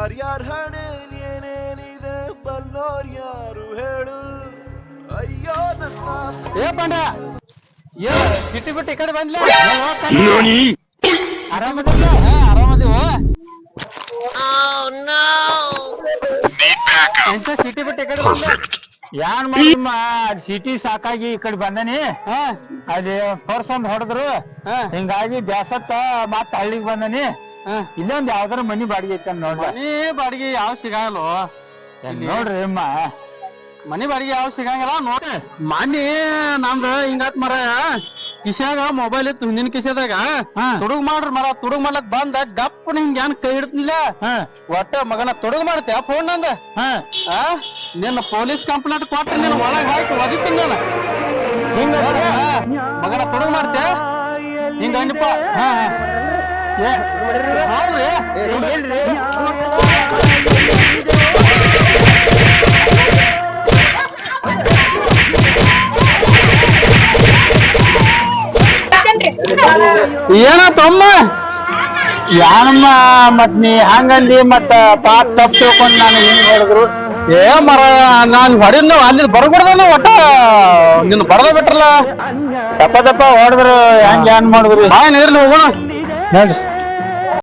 ಯಾರ್ಯಾರ ಹಣೆಯಲ್ಲಿ ಏನೇನಿದೆ ಬಲ್ಲೋರ್ ಯಾರು ಹೇಳು. ಅಯ್ಯೋ ನನ್ನ ಏ ಪಾಂಡ ಏ ಚಿಟ್ಟಿ ಬಿಟ್ಟು ಈ ಕಡೆ ಬಂದ್ಲ ಆರಾಮದಿಲ್ಲ ಆರಾಮದಿವ ಎಂತ ಸಿಟಿ ಬಿಟ್ಟು ಈ ಕಡೆ ಯಾನ್ ಮಾಡಿಮ್ಮ ಸಿಟಿ ಸಾಕಾಗಿ ಈ ಕಡೆ ಬಂದನಿ. ಅಲ್ಲಿ ಪರ್ಸ್ ಒಂದ್ ಹೊಡೆದ್ರು, ಹಿಂಗಾಗಿ ಬ್ಯಾಸತ್ತ ಮತ್ತ ಹಳ್ಳಿಗೆ ಬಂದನಿ. ಇಲ್ಲೊಂದ್ ಯಾವ್ದಾರ ಮನಿ ಬಾಡಿಗೆ ಐತೆ ನೋಡ್ರಿ. ಮನಿ ಬಾಡಿಗೆ ಯಾವ ಸಿಗಲ್ಲ ನೋಡ್ರಿ ಅಮ್ಮ, ಮನಿ ಬಾಡಿಗೆ ಯಾವ ಸಿಗಂಗಿಲ್ಲ ನೋಡ್ರಿ. ಮನಿ ನಮ್ದು ಹಿಂಗಾತ್ ಮರ ಕಿಶಾಗ ಮೊಬೈಲ್ ಇತ್ತು ಹಿಂದಿನ ಕಿಶದಾಗ ತುಡುಗ್ ಮಾಡ್ರಿ ಮರ ತುಡುಗ್ ಮಾಡ್ಲಕ್ ಬಂದ ಗಪ್ ಹಿಂಗ ಏನ್ ಕೈ ಹಿಡ್ತಿಲ್ಲ ಒಟ್ಟ ಮಗನ ತುಡುಗ್ ಮಾಡ್ತೇವ ಫೋನ್ ನಂದ ನಿನ್ನ ಪೊಲೀಸ್ ಕಂಪ್ಲೇಂಟ್ ಕೊಟ್ರಿ ನೀನ್ ಒಳಗ್ ಹಾಕಿ ಒದಿತೀನಿ ನಾನು ಹಿಂಗ ಮಗನ ತುಡುಗ್ ಮಾಡ್ತೇ ಹಿಂಗ ಅನ್ನಪ್ಪ. ಹೌದ್ರಿ ಏನತ್ತಮ್ಮ ಯಾನಮ್ಮ ಮತ್ ನೀ ಹಂಗಂದಿ ಮತ್ತ ಪಾತ್ ತಪ್ಪ ತಿಳ್ಕೊಂಡ್ ನಾನು ಹಿಂಗ್ ನೋಡಿದ್ರು. ಏ ಮರ ನಾನ್ ಹೊಡಿದ್ ಅಲ್ಲಿ ಬರ್ಬಿಡ್ದ ಒಟ್ಟ ನಿನ್ ಬಡದ ಬಿಟ್ರಲ್ಲ ತಪ್ಪ ಹೊಡೆದ್ರು ಹೆಂಗ್ ಏನ್ ಮಾಡಿದ್ರಿ? ಇರ್ಲಿ ಹೋಗೋಣ ನೋಡ್ರಿ